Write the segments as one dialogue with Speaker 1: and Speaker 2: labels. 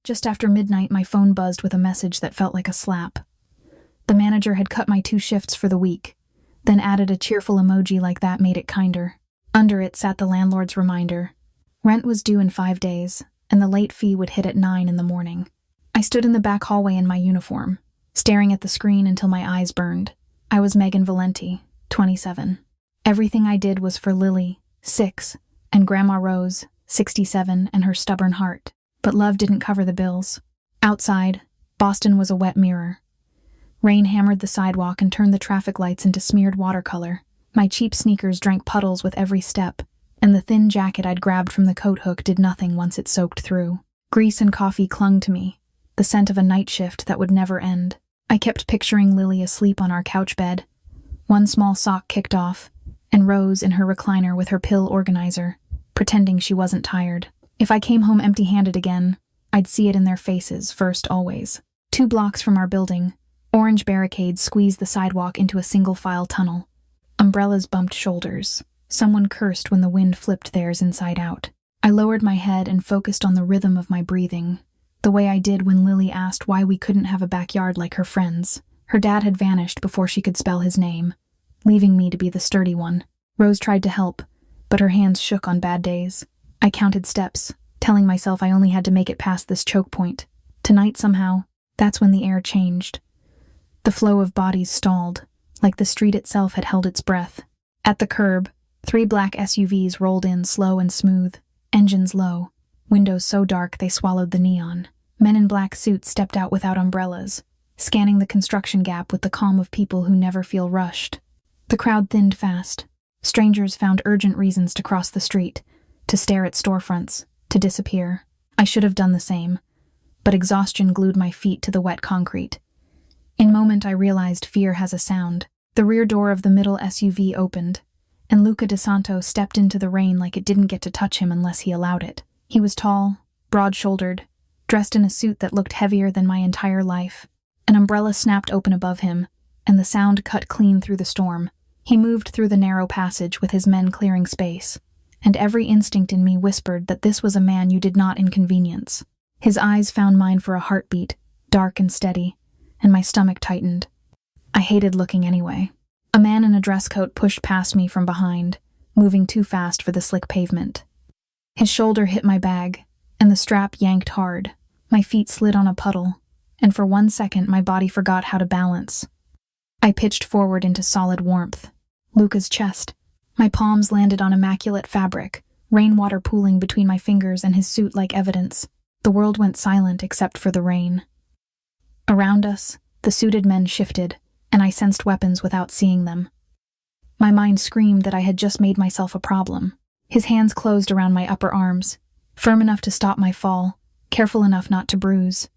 Speaker 1: Just after midnight, my phone buzzed with a message that felt like a slap. The manager had cut my 2 shifts for the week, then added a cheerful emoji like that made it kinder. Under it sat the landlord's reminder. Rent was due in 5 days, and the late fee would hit at 9 in the morning. I stood in the back hallway in my uniform, staring at the screen until my eyes burned. I was Megan Valenti, 27. Everything I did was for Lily, 6, and Grandma Rose, 67, and her stubborn heart. But love didn't cover the bills. Outside, Boston was a wet mirror. Rain hammered the sidewalk and turned the traffic lights into smeared watercolor. My cheap sneakers drank puddles with every step, and the thin jacket I'd grabbed from the coat hook did nothing once it soaked through. Grease and coffee clung to me, the scent of a night shift that would never end. I kept picturing Lily asleep on our couch bed, one small sock kicked off, and Rose in her recliner with her pill organizer, pretending she wasn't tired. If I came home empty-handed again, I'd see it in their faces first always. 2 blocks from our building, orange barricades squeezed the sidewalk into a single-file tunnel. Umbrellas bumped shoulders. Someone cursed when the wind flipped theirs inside out. I lowered my head and focused on the rhythm of my breathing, the way I did when Lily asked why we couldn't have a backyard like her friends. Her dad had vanished before she could spell his name, leaving me to be the sturdy one. Rose tried to help, but her hands shook on bad days. I counted steps, telling myself I only had to make it past this choke point. Tonight, somehow, that's when the air changed. The flow of bodies stalled, like the street itself had held its breath. At the curb, 3 black SUVs rolled in slow and smooth, engines low, windows so dark they swallowed the neon. Men in black suits stepped out without umbrellas, scanning the construction gap with the calm of people who never feel rushed. The crowd thinned fast. Strangers found urgent reasons to cross the street, to stare at storefronts, to disappear. I should have done the same, but exhaustion glued my feet to the wet concrete. In a moment I realized fear has a sound. The rear door of the middle SUV opened, and Luca DeSanto stepped into the rain like it didn't get to touch him unless he allowed it. He was tall, broad-shouldered, dressed in a suit that looked heavier than my entire life. An umbrella snapped open above him, and the sound cut clean through the storm. He moved through the narrow passage with his men clearing space, and every instinct in me whispered that this was a man you did not inconvenience. His eyes found mine for a heartbeat, dark and steady, and my stomach tightened. I hated looking anyway. A man in a dress coat pushed past me from behind, moving too fast for the slick pavement. His shoulder hit my bag, and the strap yanked hard. My feet slid on a puddle, and for 1 second my body forgot how to balance. I pitched forward into solid warmth. Luca's chest. My palms landed on immaculate fabric, rainwater pooling between my fingers and his suit like evidence. The world went silent except for the rain. Around us, the suited men shifted, and I sensed weapons without seeing them. My mind screamed that I had just made myself a problem. His hands closed around my upper arms, firm enough to stop my fall, careful enough not to bruise.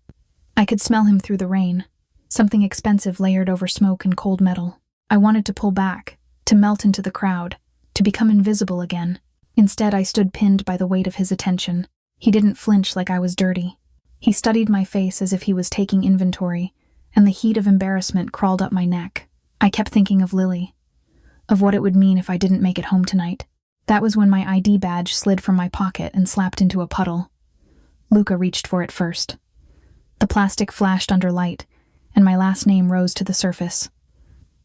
Speaker 1: I could smell him through the rain, something expensive layered over smoke and cold metal. I wanted to pull back, to melt into the crowd, to become invisible again. Instead, I stood pinned by the weight of his attention. He didn't flinch like I was dirty. He studied my face as if he was taking inventory, and the heat of embarrassment crawled up my neck. I kept thinking of Lily, of what it would mean if I didn't make it home tonight. That was when my ID badge slid from my pocket and slapped into a puddle. Luca reached for it first. The plastic flashed under light, and my last name rose to the surface.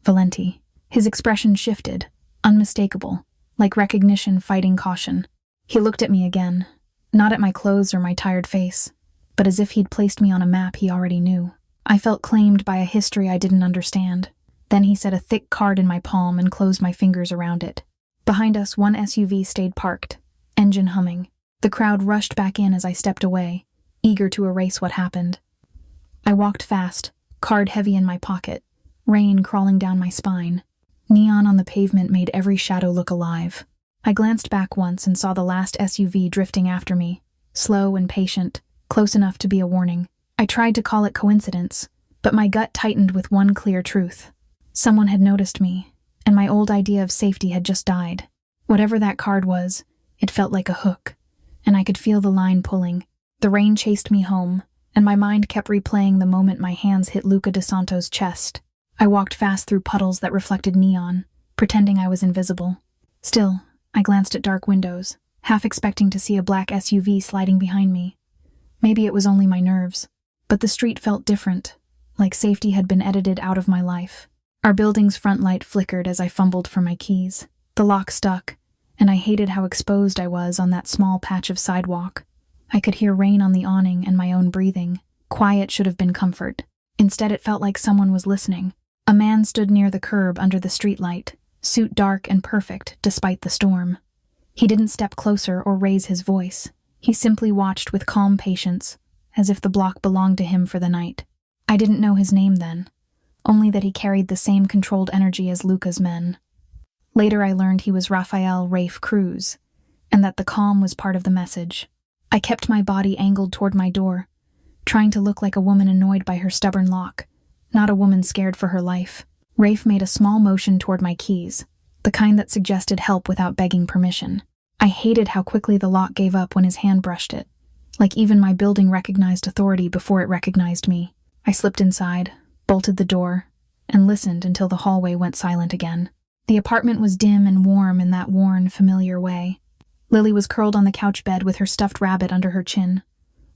Speaker 1: Valenti. His expression shifted, unmistakable, like recognition fighting caution. He looked at me again, not at my clothes or my tired face, but as if he'd placed me on a map he already knew. I felt claimed by a history I didn't understand. Then he set a thick card in my palm and closed my fingers around it. Behind us, one SUV stayed parked, engine humming. The crowd rushed back in as I stepped away, eager to erase what happened. I walked fast, card heavy in my pocket, rain crawling down my spine. Neon on the pavement made every shadow look alive. I glanced back once and saw the last SUV drifting after me, slow and patient, close enough to be a warning. I tried to call it coincidence, but my gut tightened with one clear truth. Someone had noticed me, and my old idea of safety had just died. Whatever that card was, it felt like a hook, and I could feel the line pulling. The rain chased me home, and my mind kept replaying the moment my hands hit Luca DeSanto's chest. I walked fast through puddles that reflected neon, pretending I was invisible. Still, I glanced at dark windows, half expecting to see a black SUV sliding behind me. Maybe it was only my nerves, but the street felt different, like safety had been edited out of my life. Our building's front light flickered as I fumbled for my keys. The lock stuck, and I hated how exposed I was on that small patch of sidewalk. I could hear rain on the awning and my own breathing. Quiet should have been comfort. Instead, it felt like someone was listening. A man stood near the curb under the streetlight, suit dark and perfect despite the storm. He didn't step closer or raise his voice. He simply watched with calm patience, as if the block belonged to him for the night. I didn't know his name then, only that he carried the same controlled energy as Luca's men. Later I learned he was Rafael Rafe Cruz, and that the calm was part of the message. I kept my body angled toward my door, trying to look like a woman annoyed by her stubborn lock, not a woman scared for her life. Rafe made a small motion toward my keys, the kind that suggested help without begging permission. I hated how quickly the lock gave up when his hand brushed it, like even my building recognized authority before it recognized me. I slipped inside, bolted the door, and listened until the hallway went silent again. The apartment was dim and warm in that worn, familiar way. Lily was curled on the couch bed with her stuffed rabbit under her chin,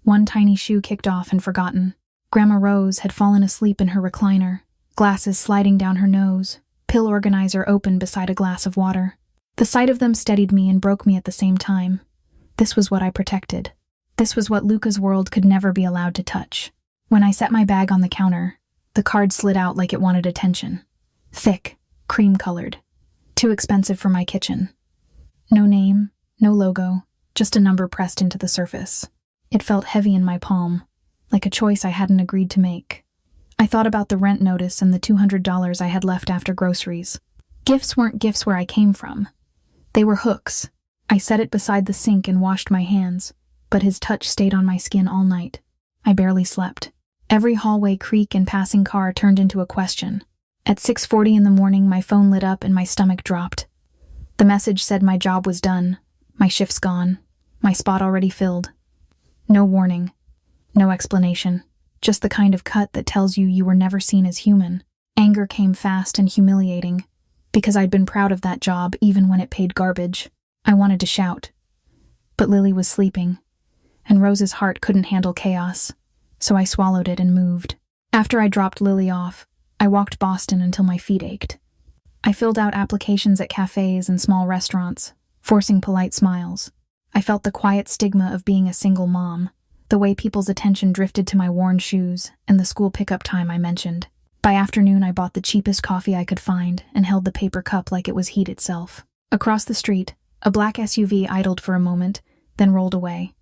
Speaker 1: one tiny shoe kicked off and forgotten. Grandma Rose had fallen asleep in her recliner, glasses sliding down her nose, pill organizer open beside a glass of water. The sight of them steadied me and broke me at the same time. This was what I protected. This was what Luca's world could never be allowed to touch. When I set my bag on the counter, the card slid out like it wanted attention. Thick, cream-colored. Too expensive for my kitchen. No name, no logo, just a number pressed into the surface. It felt heavy in my palm, like a choice I hadn't agreed to make. I thought about the rent notice and the $200 I had left after groceries. Gifts weren't gifts where I came from. They were hooks. I set it beside the sink and washed my hands, but his touch stayed on my skin all night. I barely slept. Every hallway creak and passing car turned into a question. At 6:40 in the morning, my phone lit up and my stomach dropped. The message said my job was done, my shift's gone, my spot already filled. No warning, no explanation, just the kind of cut that tells you were never seen as human. Anger came fast and humiliating, because I'd been proud of that job even when it paid garbage. I wanted to shout, but Lily was sleeping, and Rose's heart couldn't handle chaos, so I swallowed it and moved. After I dropped Lily off, I walked Boston until my feet ached. I filled out applications at cafes and small restaurants, forcing polite smiles. I felt the quiet stigma of being a single mom, the way people's attention drifted to my worn shoes and the school pickup time I mentioned. By afternoon, I bought the cheapest coffee I could find and held the paper cup like it was heat itself. Across the street, a black SUV idled for a moment, then rolled away.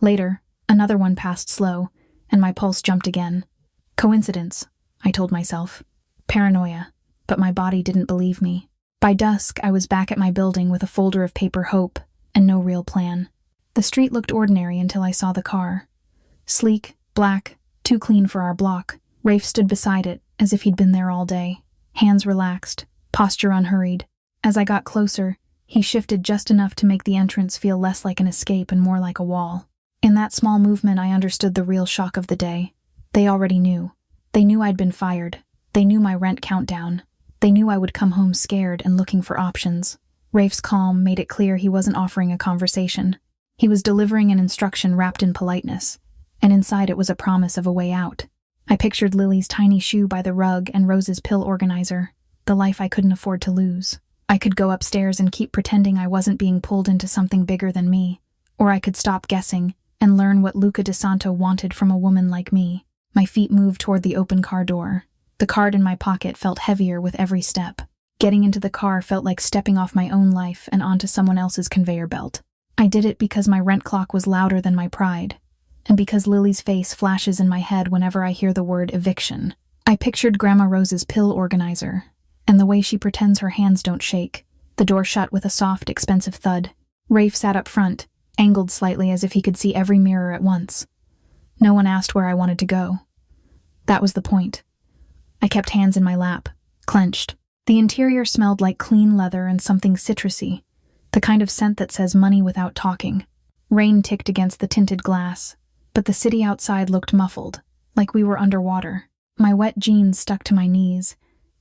Speaker 1: Later, another one passed slow, and my pulse jumped again. Coincidence, I told myself. Paranoia, but my body didn't believe me. By dusk, I was back at my building with a folder of paper hope and no real plan. The street looked ordinary until I saw the car. Sleek, black, too clean for our block. Rafe stood beside it, as if he'd been there all day. Hands relaxed, posture unhurried. As I got closer, he shifted just enough to make the entrance feel less like an escape and more like a wall. In that small movement, I understood the real shock of the day. They already knew. They knew I'd been fired. They knew my rent countdown. They knew I would come home scared and looking for options. Rafe's calm made it clear he wasn't offering a conversation. He was delivering an instruction wrapped in politeness, and inside it was a promise of a way out. I pictured Lily's tiny shoe by the rug and Rose's pill organizer, the life I couldn't afford to lose. I could go upstairs and keep pretending I wasn't being pulled into something bigger than me, or I could stop guessing and learn what Luca DeSanto wanted from a woman like me. My feet moved toward the open car door. The card in my pocket felt heavier with every step. Getting into the car felt like stepping off my own life and onto someone else's conveyor belt. I did it because my rent clock was louder than my pride, and because Lily's face flashes in my head whenever I hear the word eviction. I pictured Grandma Rose's pill organizer, and the way she pretends her hands don't shake. The door shut with a soft, expensive thud. Rafe sat up front, angled slightly as if he could see every mirror at once. No one asked where I wanted to go. That was the point. I kept hands in my lap, clenched. The interior smelled like clean leather and something citrusy, the kind of scent that says money without talking. Rain ticked against the tinted glass, but the city outside looked muffled, like we were underwater. My wet jeans stuck to my knees,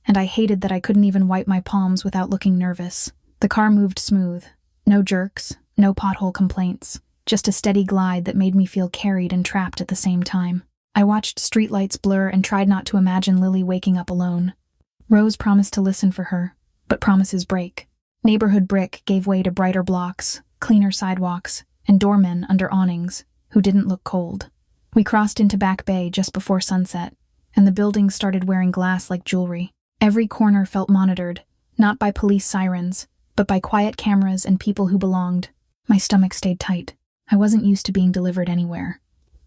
Speaker 1: and I hated that I couldn't even wipe my palms without looking nervous. The car moved smooth. No jerks, no pothole complaints. just a steady glide that made me feel carried and trapped at the same time. I watched streetlights blur and tried not to imagine Lily waking up alone. Rose promised to listen for her, but promises break. Neighborhood brick gave way to brighter blocks, cleaner sidewalks, and doormen under awnings who didn't look cold. We crossed into Back Bay just before sunset, and the buildings started wearing glass like jewelry. Every corner felt monitored, not by police sirens, but by quiet cameras and people who belonged. My stomach stayed tight. I wasn't used to being delivered anywhere.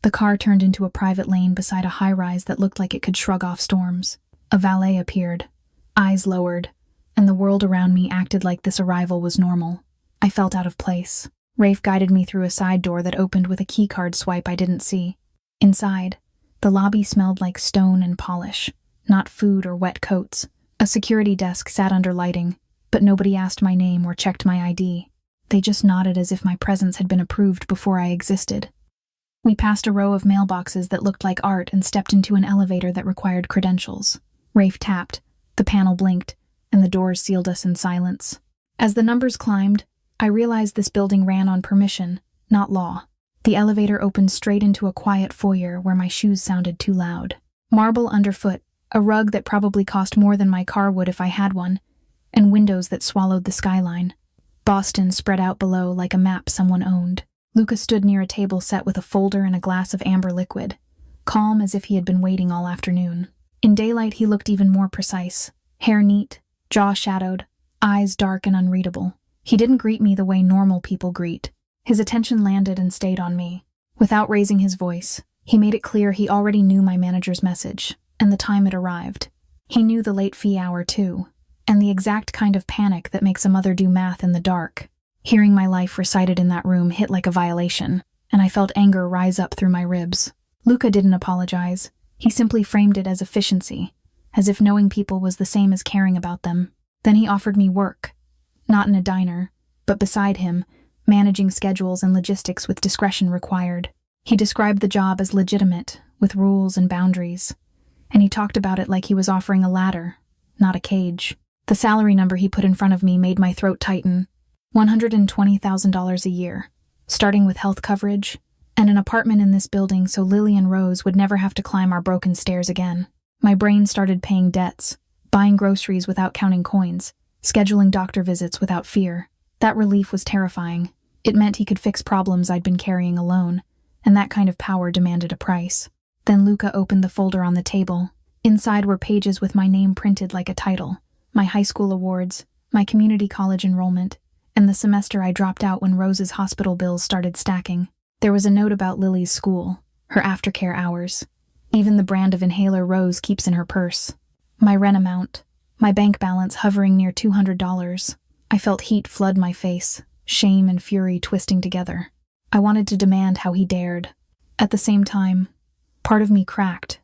Speaker 1: The car turned into a private lane beside a high-rise that looked like it could shrug off storms. A valet appeared, eyes lowered, and the world around me acted like this arrival was normal. I felt out of place. Rafe guided me through a side door that opened with a keycard swipe I didn't see. Inside, the lobby smelled like stone and polish, not food or wet coats. A security desk sat under lighting, but nobody asked my name or checked my ID. They just nodded as if my presence had been approved before I existed. We passed a row of mailboxes that looked like art and stepped into an elevator that required credentials. Rafe tapped, the panel blinked, and the doors sealed us in silence. As the numbers climbed, I realized this building ran on permission, not law. The elevator opened straight into a quiet foyer where my shoes sounded too loud. Marble underfoot, a rug that probably cost more than my car would if I had one, and windows that swallowed the skyline. Boston spread out below like a map someone owned. Luca stood near a table set with a folder and a glass of amber liquid, calm as if he had been waiting all afternoon. In daylight, he looked even more precise. Hair neat, jaw shadowed, eyes dark and unreadable. He didn't greet me the way normal people greet. His attention landed and stayed on me. Without raising his voice, he made it clear he already knew my manager's message, and the time it arrived. He knew the late fee hour, too, and the exact kind of panic that makes a mother do math in the dark. Hearing my life recited in that room hit like a violation, and I felt anger rise up through my ribs. Luca didn't apologize. He simply framed it as efficiency, as if knowing people was the same as caring about them. Then he offered me work. Not in a diner, but beside him, managing schedules and logistics with discretion required. He described the job as legitimate, with rules and boundaries, and he talked about it like he was offering a ladder, not a cage. The salary number he put in front of me made my throat tighten. $120,000 a year, starting with health coverage, and an apartment in this building so Lily and Rose would never have to climb our broken stairs again. My brain started paying debts, buying groceries without counting coins, scheduling doctor visits without fear. That relief was terrifying. It meant he could fix problems I'd been carrying alone, and that kind of power demanded a price. Then Luca opened the folder on the table. Inside were pages with my name printed like a title, my high school awards, my community college enrollment, and the semester I dropped out when Rose's hospital bills started stacking. There was a note about Lily's school, her aftercare hours, even the brand of inhaler Rose keeps in her purse. My rent amount, my bank balance hovering near $200. I felt heat flood my face, shame and fury twisting together. I wanted to demand how he dared. At the same time, part of me cracked,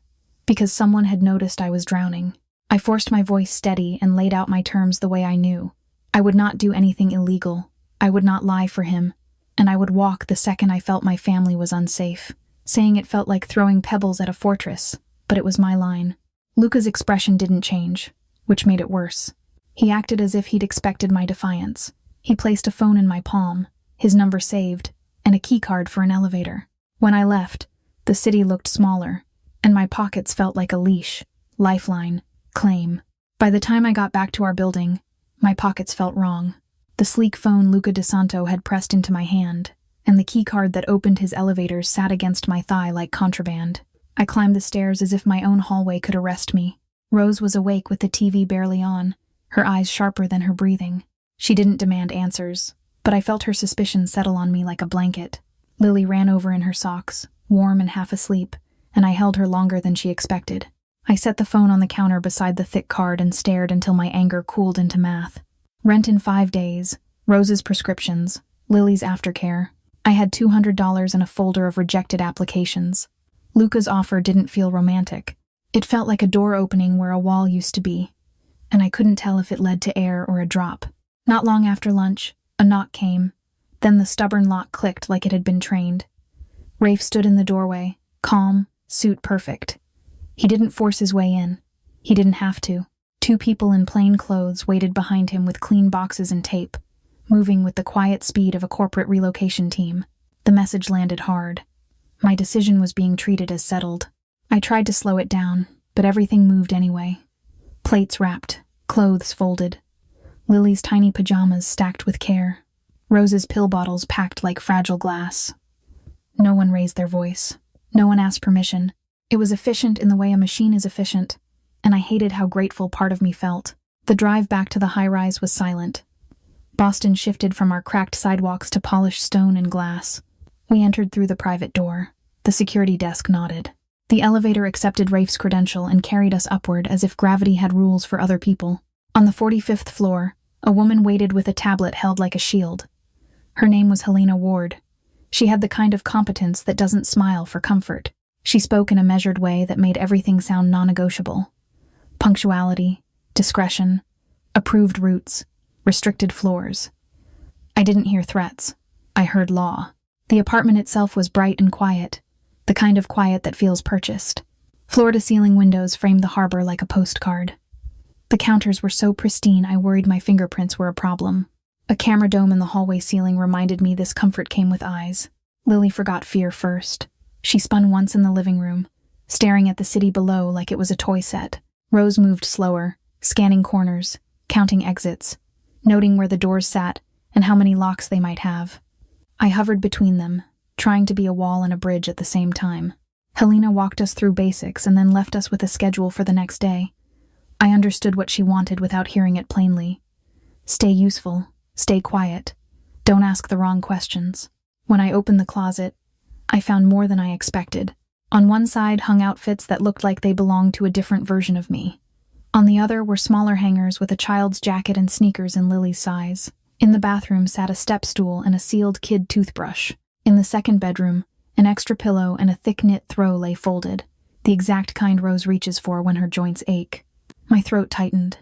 Speaker 1: because someone had noticed I was drowning. I forced my voice steady and laid out my terms the way I knew. I would not do anything illegal. I would not lie for him. And I would walk the second I felt my family was unsafe. Saying it felt like throwing pebbles at a fortress, but it was my line. Luca's expression didn't change, which made it worse. He acted as if he'd expected my defiance. He placed a phone in my palm, his number saved, and a keycard for an elevator. When I left, the city looked smaller, and my pockets felt like a leash, lifeline, claim. By the time I got back to our building, my pockets felt wrong. The sleek phone Luca DeSanto had pressed into my hand, and the keycard that opened his elevators sat against my thigh like contraband. I climbed the stairs as if my own hallway could arrest me. Rose was awake with the TV barely on, her eyes sharper than her breathing. She didn't demand answers, but I felt her suspicion settle on me like a blanket. Lily ran over in her socks, warm and half asleep, and I held her longer than she expected. I set the phone on the counter beside the thick card and stared until my anger cooled into math. Rent in 5 days, Rose's prescriptions, Lily's aftercare. I had $200 in a folder of rejected applications. Luca's offer didn't feel romantic. It felt like a door opening where a wall used to be, and I couldn't tell if it led to air or a drop. Not long after lunch, a knock came. Then the stubborn lock clicked like it had been trained. Rafe stood in the doorway, calm, suit perfect. He didn't force his way in. He didn't have to. 2 people in plain clothes waited behind him with clean boxes and tape, moving with the quiet speed of a corporate relocation team. The message landed hard. My decision was being treated as settled. I tried to slow it down, but everything moved anyway. Plates wrapped, clothes folded, Lily's tiny pajamas stacked with care, Rose's pill bottles packed like fragile glass. No one raised their voice. No one asked permission. It was efficient in the way a machine is efficient, and I hated how grateful part of me felt. The drive back to the high-rise was silent. Boston shifted from our cracked sidewalks to polished stone and glass. We entered through the private door. The security desk nodded. The elevator accepted Rafe's credential and carried us upward as if gravity had rules for other people. On the 45th floor, a woman waited with a tablet held like a shield. Her name was Helena Ward. She had the kind of competence that doesn't smile for comfort. She spoke in a measured way that made everything sound non-negotiable. Punctuality, discretion, approved routes, restricted floors. I didn't hear threats. I heard law. The apartment itself was bright and quiet, the kind of quiet that feels purchased. Floor-to-ceiling windows framed the harbor like a postcard. The counters were so pristine I worried my fingerprints were a problem. A camera dome in the hallway ceiling reminded me this comfort came with eyes. Lily forgot fear first. She spun once in the living room, staring at the city below like it was a toy set. Rose moved slower, scanning corners, counting exits, noting where the doors sat and how many locks they might have. I hovered between them, trying to be a wall and a bridge at the same time. Helena walked us through basics and then left us with a schedule for the next day. I understood what she wanted without hearing it plainly. Stay useful, stay quiet, don't ask the wrong questions. When I opened the closet, I found more than I expected. On one side hung outfits that looked like they belonged to a different version of me. On the other were smaller hangers with a child's jacket and sneakers in Lily's size. In the bathroom sat a step stool and a sealed kid toothbrush. In the second bedroom, an extra pillow and a thick-knit throw lay folded, the exact kind Rose reaches for when her joints ache. My throat tightened.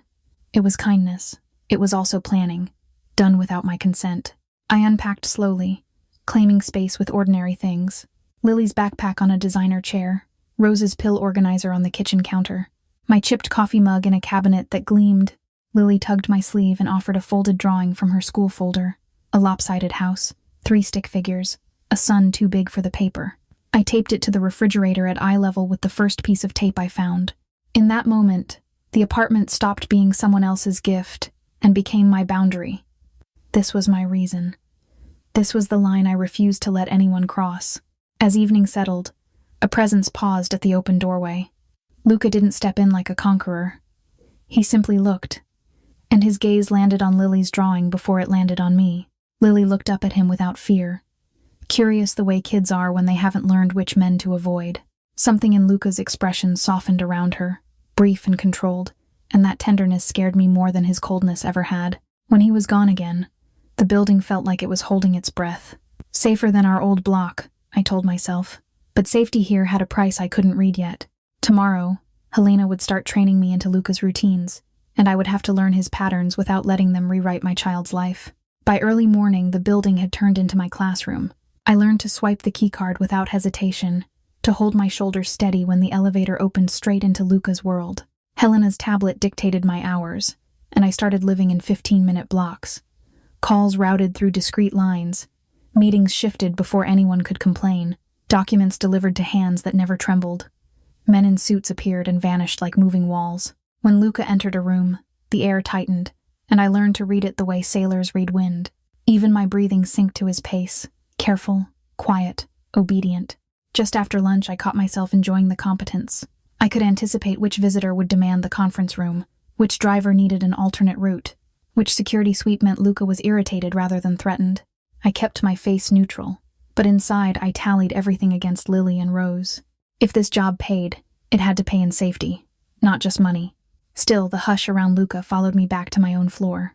Speaker 1: It was kindness. It was also planning, done without my consent. I unpacked slowly, claiming space with ordinary things. Lily's backpack on a designer chair, Rose's pill organizer on the kitchen counter, my chipped coffee mug in a cabinet that gleamed. Lily tugged my sleeve and offered a folded drawing from her school folder, a lopsided house, 3 stick figures, a sun too big for the paper. I taped it to the refrigerator at eye level with the first piece of tape I found. In that moment, the apartment stopped being someone else's gift and became my boundary. This was my reason. This was the line I refused to let anyone cross. As evening settled, a presence paused at the open doorway. Luca didn't step in like a conqueror. He simply looked, and his gaze landed on Lily's drawing before it landed on me. Lily looked up at him without fear, curious the way kids are when they haven't learned which men to avoid. Something in Luca's expression softened around her, brief and controlled, and that tenderness scared me more than his coldness ever had. When he was gone again, the building felt like it was holding its breath. Safer than our old block, I told myself, but safety here had a price I couldn't read yet. Tomorrow, Helena would start training me into Luca's routines, and I would have to learn his patterns without letting them rewrite my child's life. By early morning, the building had turned into my classroom. I learned to swipe the keycard without hesitation, to hold my shoulders steady when the elevator opened straight into Luca's world. Helena's tablet dictated my hours, and I started living in 15-minute blocks. Calls routed through discrete lines. Meetings shifted before anyone could complain. Documents delivered to hands that never trembled. Men in suits appeared and vanished like moving walls. When Luca entered a room, the air tightened, and I learned to read it the way sailors read wind. Even my breathing synced to his pace, careful, quiet, obedient. Just after lunch, I caught myself enjoying the competence. I could anticipate which visitor would demand the conference room, which driver needed an alternate route, which security sweep meant Luca was irritated rather than threatened. I kept my face neutral, but inside I tallied everything against Lily and Rose. If this job paid, it had to pay in safety, not just money. Still, the hush around Luca followed me back to my own floor.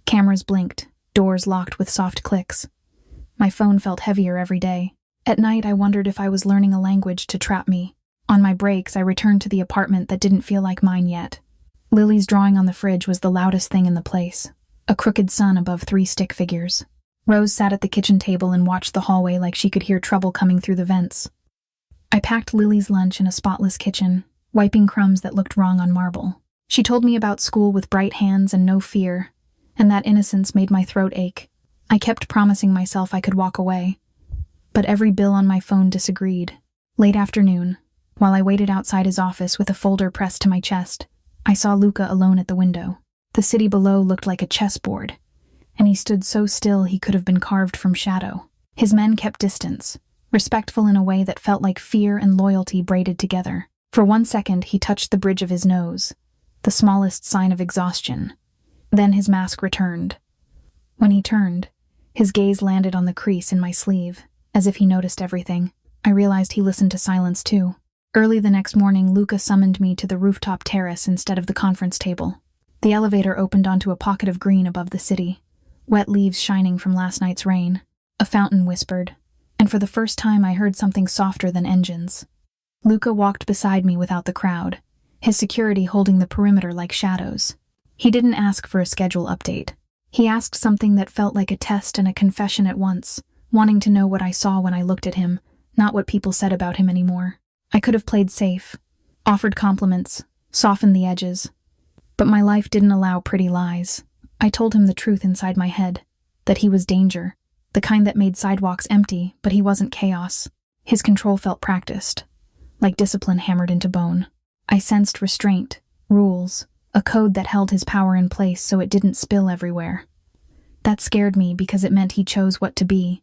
Speaker 1: Cameras blinked, doors locked with soft clicks. My phone felt heavier every day. At night, I wondered if I was learning a language to trap me. On my breaks, I returned to the apartment that didn't feel like mine yet. Lily's drawing on the fridge was the loudest thing in the place, a crooked sun above 3 stick figures. Rose sat at the kitchen table and watched the hallway like she could hear trouble coming through the vents. I packed Lily's lunch in a spotless kitchen, wiping crumbs that looked wrong on marble. She told me about school with bright hands and no fear, and that innocence made my throat ache. I kept promising myself I could walk away, but every bill on my phone disagreed. Late afternoon, while I waited outside his office with a folder pressed to my chest, I saw Luca alone at the window. The city below looked like a chessboard, and he stood so still he could have been carved from shadow. His men kept distance, respectful in a way that felt like fear and loyalty braided together. For 1 second, he touched the bridge of his nose, the smallest sign of exhaustion. Then his mask returned. When he turned, his gaze landed on the crease in my sleeve, as if he noticed everything. I realized he listened to silence too. Early the next morning, Luca summoned me to the rooftop terrace instead of the conference table. The elevator opened onto a pocket of green above the city, wet leaves shining from last night's rain. A fountain whispered, and for the first time I heard something softer than engines. Luca walked beside me without the crowd, his security holding the perimeter like shadows. He didn't ask for a schedule update. He asked something that felt like a test and a confession at once, wanting to know what I saw when I looked at him, not what people said about him anymore. I could have played safe, offered compliments, softened the edges, but my life didn't allow pretty lies. I told him the truth inside my head, that he was danger, the kind that made sidewalks empty, but he wasn't chaos. His control felt practiced, like discipline hammered into bone. I sensed restraint, rules, a code that held his power in place so it didn't spill everywhere. That scared me because it meant he chose what to be,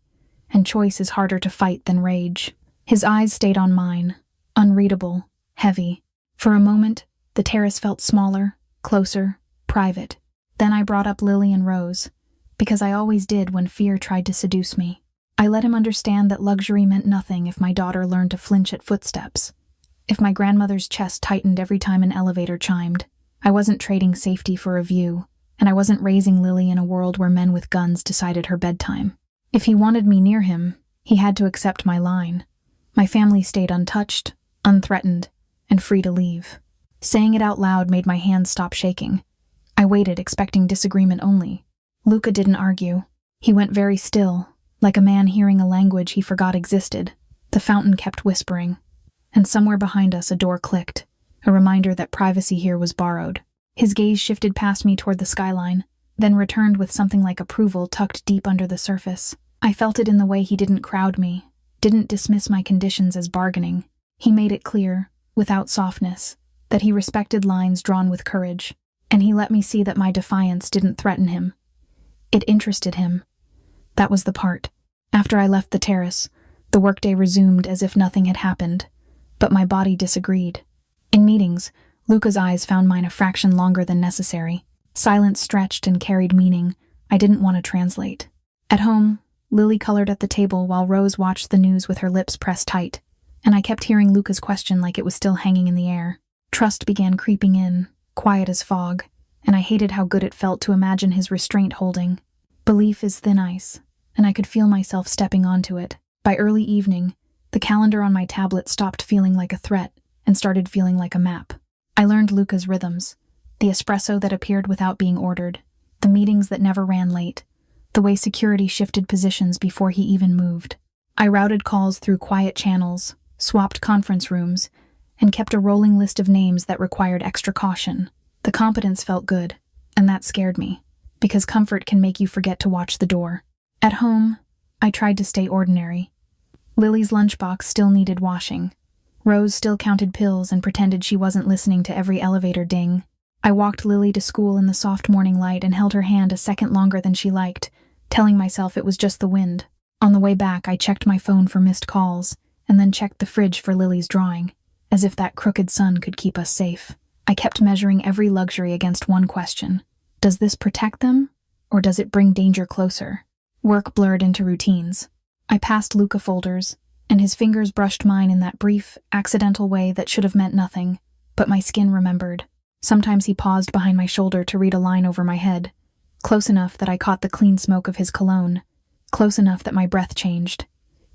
Speaker 1: and choice is harder to fight than rage. His eyes stayed on mine, unreadable, heavy. For a moment, the terrace felt smaller, closer, private. Then I brought up Lily and Rose, because I always did when fear tried to seduce me. I let him understand that luxury meant nothing if my daughter learned to flinch at footsteps, if my grandmother's chest tightened every time an elevator chimed. I wasn't trading safety for a view, and I wasn't raising Lily in a world where men with guns decided her bedtime. If he wanted me near him, he had to accept my line. My family stayed untouched, unthreatened, and free to leave. Saying it out loud made my hands stop shaking. I waited, expecting disagreement only. Luca didn't argue. He went very still, like a man hearing a language he forgot existed. The fountain kept whispering, and somewhere behind us a door clicked, a reminder that privacy here was borrowed. His gaze shifted past me toward the skyline, then returned with something like approval tucked deep under the surface. I felt it in the way he didn't crowd me, didn't dismiss my conditions as bargaining. He made it clear, without softness, that he respected lines drawn with courage, and he let me see that my defiance didn't threaten him. It interested him. That was the part. After I left the terrace, the workday resumed as if nothing had happened, but my body disagreed. In meetings, Luca's eyes found mine a fraction longer than necessary. Silence stretched and carried meaning I didn't want to translate. At home, Lily colored at the table while Rose watched the news with her lips pressed tight, and I kept hearing Luca's question like it was still hanging in the air. Trust began creeping in, quiet as fog, and I hated how good it felt to imagine his restraint holding. Belief is thin ice, and I could feel myself stepping onto it. By early evening, the calendar on my tablet stopped feeling like a threat and started feeling like a map. I learned Luca's rhythms, the espresso that appeared without being ordered, the meetings that never ran late, the way security shifted positions before he even moved. I routed calls through quiet channels, swapped conference rooms, and kept a rolling list of names that required extra caution. The competence felt good, and that scared me, because comfort can make you forget to watch the door. At home, I tried to stay ordinary. Lily's lunchbox still needed washing. Rose still counted pills and pretended she wasn't listening to every elevator ding. I walked Lily to school in the soft morning light and held her hand a second longer than she liked, telling myself it was just the wind. On the way back, I checked my phone for missed calls, and then checked the fridge for Lily's drawing, as if that crooked sun could keep us safe. I kept measuring every luxury against one question. Does this protect them, or does it bring danger closer? Work blurred into routines. I passed Luca folders, and his fingers brushed mine in that brief, accidental way that should have meant nothing, but my skin remembered. Sometimes he paused behind my shoulder to read a line over my head, close enough that I caught the clean smoke of his cologne, close enough that my breath changed.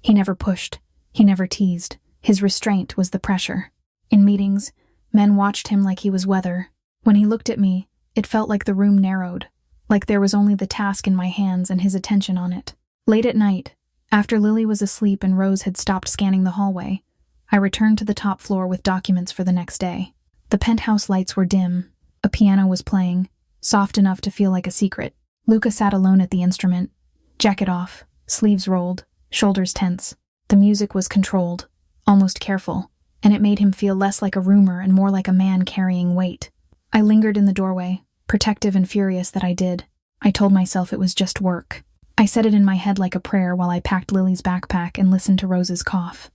Speaker 1: He never pushed. He never teased. His restraint was the pressure. In meetings, men watched him like he was weather. When he looked at me, it felt like the room narrowed, like there was only the task in my hands and his attention on it. Late at night, after Lily was asleep and Rose had stopped scanning the hallway, I returned to the top floor with documents for the next day. The penthouse lights were dim. A piano was playing, soft enough to feel like a secret. Luca sat alone at the instrument, jacket off, sleeves rolled, shoulders tense. The music was controlled, almost careful, and it made him feel less like a rumor and more like a man carrying weight. I lingered in the doorway, protective and furious that I did. I told myself it was just work. I said it in my head like a prayer while I packed Lily's backpack and listened to Rose's cough.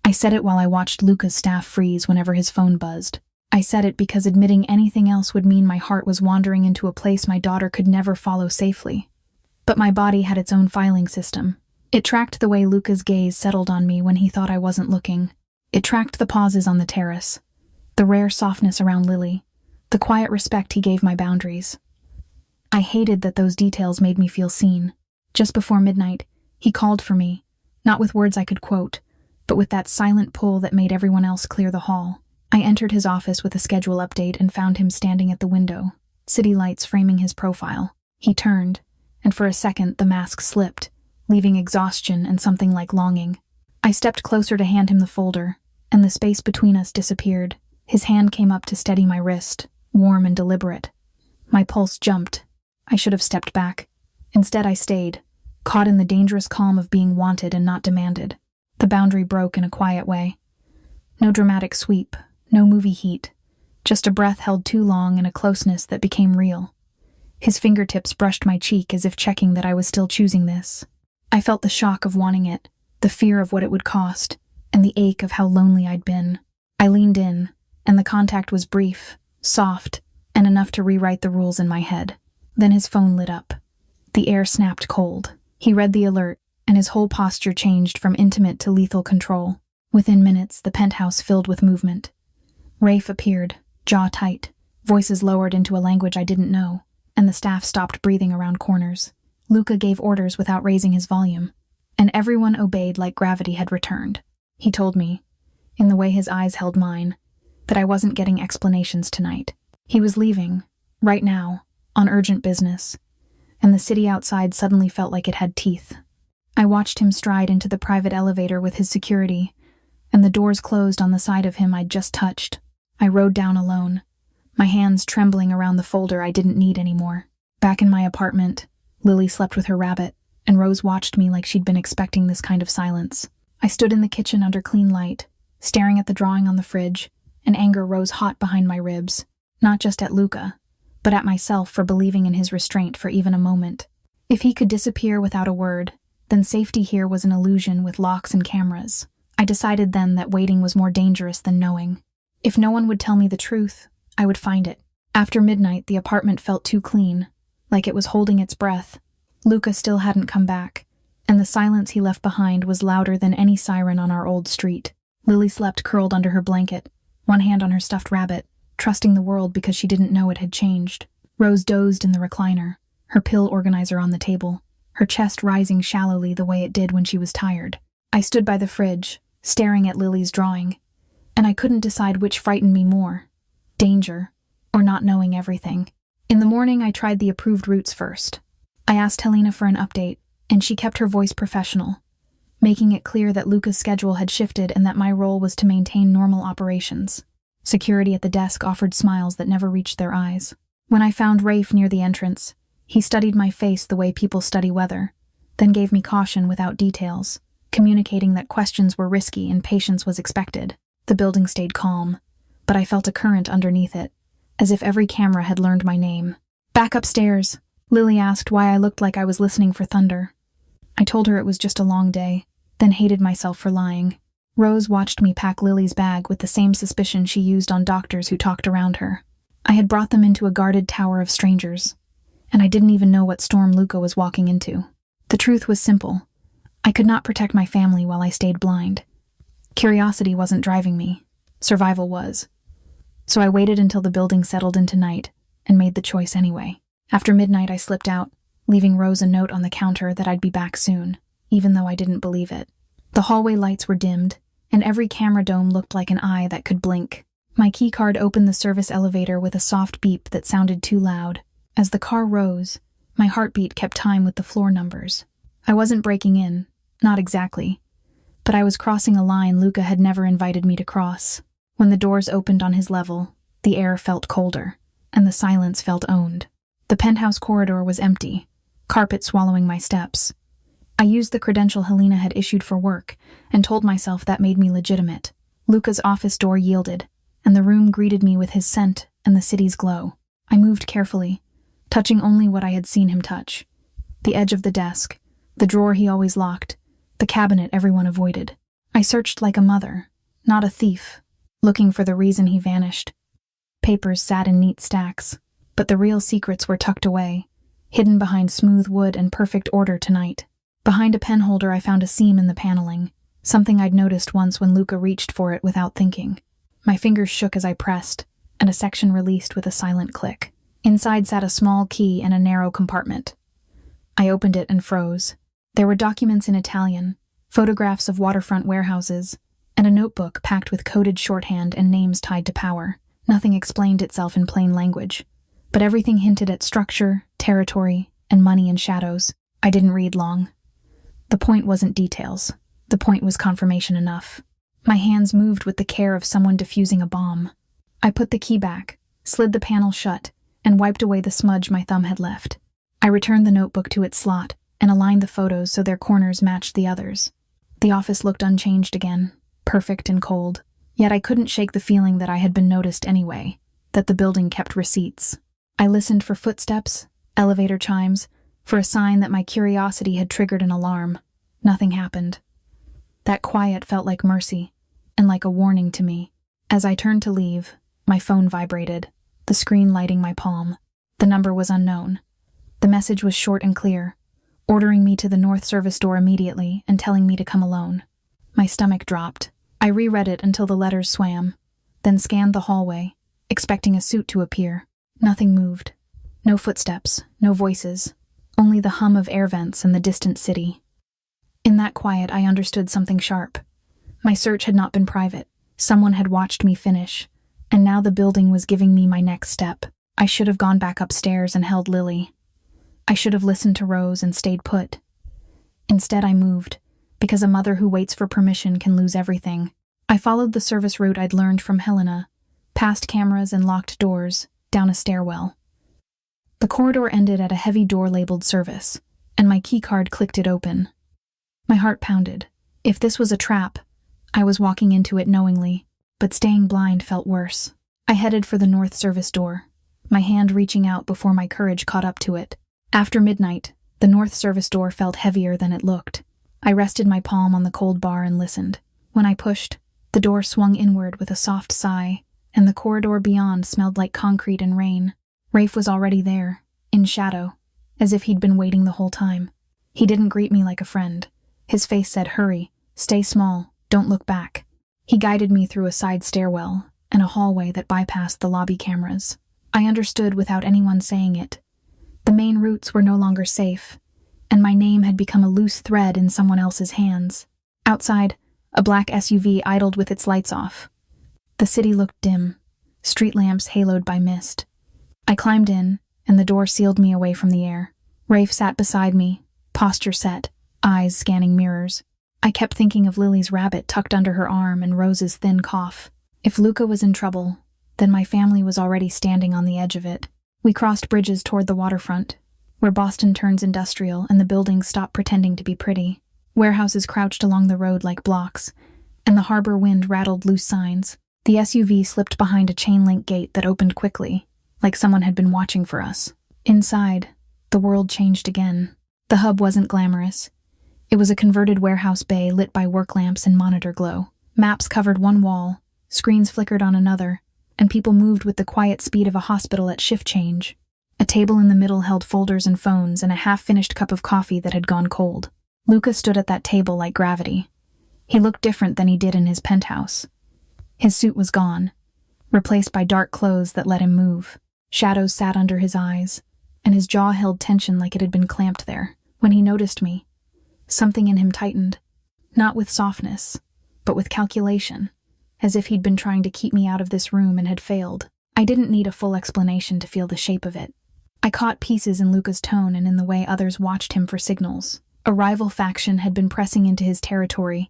Speaker 1: I said it while I watched Luca's staff freeze whenever his phone buzzed. I said it because admitting anything else would mean my heart was wandering into a place my daughter could never follow safely. But my body had its own filing system. It tracked the way Luca's gaze settled on me when he thought I wasn't looking. It tracked the pauses on the terrace, the rare softness around Lily, the quiet respect he gave my boundaries. I hated that those details made me feel seen. Just before midnight, he called for me, not with words I could quote, but with that silent pull that made everyone else clear the hall. I entered his office with a schedule update and found him standing at the window, city lights framing his profile. He turned, and for a second the mask slipped, leaving exhaustion and something like longing. I stepped closer to hand him the folder, and the space between us disappeared. His hand came up to steady my wrist, warm and deliberate. My pulse jumped. I should have stepped back. Instead, I stayed, caught in the dangerous calm of being wanted and not demanded. The boundary broke in a quiet way. No dramatic sweep, no movie heat, just a breath held too long and a closeness that became real. His fingertips brushed my cheek as if checking that I was still choosing this. I felt the shock of wanting it, the fear of what it would cost, and the ache of how lonely I'd been. I leaned in, and the contact was brief, soft, and enough to rewrite the rules in my head. Then his phone lit up. The air snapped cold. He read the alert, and his whole posture changed from intimate to lethal control. Within minutes, the penthouse filled with movement. Rafe appeared, jaw tight, voices lowered into a language I didn't know, and the staff stopped breathing around corners. Luca gave orders without raising his volume, and everyone obeyed like gravity had returned. He told me, in the way his eyes held mine, that I wasn't getting explanations tonight. He was leaving, right now, on urgent business, and the city outside suddenly felt like it had teeth. I watched him stride into the private elevator with his security, and the doors closed on the side of him I'd just touched. I rode down alone, my hands trembling around the folder I didn't need anymore. Back in my apartment, Lily slept with her rabbit, and Rose watched me like she'd been expecting this kind of silence. I stood in the kitchen under clean light, staring at the drawing on the fridge, and anger rose hot behind my ribs, not just at Luca, but at myself for believing in his restraint for even a moment. If he could disappear without a word, then safety here was an illusion with locks and cameras. I decided then that waiting was more dangerous than knowing. If no one would tell me the truth, I would find it. After midnight, the apartment felt too clean, like it was holding its breath. Luca still hadn't come back, and the silence he left behind was louder than any siren on our old street. Lily slept curled under her blanket, one hand on her stuffed rabbit, trusting the world because she didn't know it had changed. Rose dozed in the recliner, her pill organizer on the table, her chest rising shallowly the way it did when she was tired. I stood by the fridge, staring at Lily's drawing, and I couldn't decide which frightened me more, danger, or not knowing everything. In the morning, I tried the approved routes first. I asked Helena for an update, and she kept her voice professional, making it clear that Luca's schedule had shifted and that my role was to maintain normal operations. Security at the desk offered smiles that never reached their eyes. When I found Rafe near the entrance, he studied my face the way people study weather, then gave me caution without details, communicating that questions were risky and patience was expected. The building stayed calm, but I felt a current underneath it, as if every camera had learned my name. "Back upstairs," Lily asked why I looked like I was listening for thunder. I told her it was just a long day, then hated myself for lying. Rose watched me pack Lily's bag with the same suspicion she used on doctors who talked around her. I had brought them into a guarded tower of strangers, and I didn't even know what storm Luca was walking into. The truth was simple. I could not protect my family while I stayed blind. Curiosity wasn't driving me. Survival was. So I waited until the building settled into night and made the choice anyway. After midnight, I slipped out, leaving Rose a note on the counter that I'd be back soon, even though I didn't believe it. The hallway lights were dimmed, and every camera dome looked like an eye that could blink. My keycard opened the service elevator with a soft beep that sounded too loud. As the car rose, my heartbeat kept time with the floor numbers. I wasn't breaking in, not exactly, but I was crossing a line Luca had never invited me to cross. When the doors opened on his level, the air felt colder, and the silence felt owned. The penthouse corridor was empty, carpet swallowing my steps. I used the credential Helena had issued for work and told myself that made me legitimate. Luca's office door yielded, and the room greeted me with his scent and the city's glow. I moved carefully, touching only what I had seen him touch. The edge of the desk, the drawer he always locked, the cabinet everyone avoided. I searched like a mother, not a thief, looking for the reason he vanished. Papers sat in neat stacks, but the real secrets were tucked away, hidden behind smooth wood and perfect order tonight. Behind a pen holder I found a seam in the paneling, something I'd noticed once when Luca reached for it without thinking. My fingers shook as I pressed, and a section released with a silent click. Inside sat a small key and a narrow compartment. I opened it and froze. There were documents in Italian, photographs of waterfront warehouses, and a notebook packed with coded shorthand and names tied to power. Nothing explained itself in plain language, but everything hinted at structure, territory, and money and shadows. I didn't read long. The point wasn't details. The point was confirmation enough. My hands moved with the care of someone defusing a bomb. I put the key back, slid the panel shut, and wiped away the smudge my thumb had left. I returned the notebook to its slot and aligned the photos so their corners matched the others. The office looked unchanged again, perfect and cold. Yet I couldn't shake the feeling that I had been noticed anyway, that the building kept receipts. I listened for footsteps, elevator chimes, for a sign that my curiosity had triggered an alarm. Nothing happened. That quiet felt like mercy, and like a warning to me. As I turned to leave, my phone vibrated, the screen lighting my palm. The number was unknown. The message was short and clear, ordering me to the north service door immediately and telling me to come alone. My stomach dropped. I reread it until the letters swam, then scanned the hallway, expecting a suit to appear. Nothing moved. No footsteps, no voices, only the hum of air vents and the distant city. In that quiet, I understood something sharp. My search had not been private. Someone had watched me finish, and now the building was giving me my next step. I should have gone back upstairs and held Lily. I should have listened to Rose and stayed put. Instead, I moved, because a mother who waits for permission can lose everything. I followed the service route I'd learned from Helena, past cameras and locked doors, down a stairwell. The corridor ended at a heavy door labeled service, and my keycard clicked it open. My heart pounded. If this was a trap, I was walking into it knowingly, but staying blind felt worse. I headed for the north service door, my hand reaching out before my courage caught up to it. After midnight, the north service door felt heavier than it looked. I rested my palm on the cold bar and listened. When I pushed, the door swung inward with a soft sigh, and the corridor beyond smelled like concrete and rain. Rafe was already there, in shadow, as if he'd been waiting the whole time. He didn't greet me like a friend. His face said, "Hurry, stay small, don't look back." He guided me through a side stairwell and a hallway that bypassed the lobby cameras. I understood without anyone saying it. The main routes were no longer safe, and my name had become a loose thread in someone else's hands. Outside, a black SUV idled with its lights off. The city looked dim, street lamps haloed by mist. I climbed in, and the door sealed me away from the air. Rafe sat beside me, posture set, eyes scanning mirrors. I kept thinking of Lily's rabbit tucked under her arm and Rose's thin cough. If Luca was in trouble, then my family was already standing on the edge of it. We crossed bridges toward the waterfront, where Boston turns industrial and the buildings stop pretending to be pretty. Warehouses crouched along the road like blocks, and the harbor wind rattled loose signs. The SUV slipped behind a chain-link gate that opened quickly, like someone had been watching for us. Inside, the world changed again. The hub wasn't glamorous. It was a converted warehouse bay lit by work lamps and monitor glow. Maps covered one wall, screens flickered on another, and people moved with the quiet speed of a hospital at shift change. A table in the middle held folders and phones and a half-finished cup of coffee that had gone cold. Luca stood at that table like gravity. He looked different than he did in his penthouse. His suit was gone, replaced by dark clothes that let him move. Shadows sat under his eyes, and his jaw held tension like it had been clamped there. When he noticed me, something in him tightened, not with softness, but with calculation, as if he'd been trying to keep me out of this room and had failed. I didn't need a full explanation to feel the shape of it. I caught pieces in Luca's tone and in the way others watched him for signals. A rival faction had been pressing into his territory,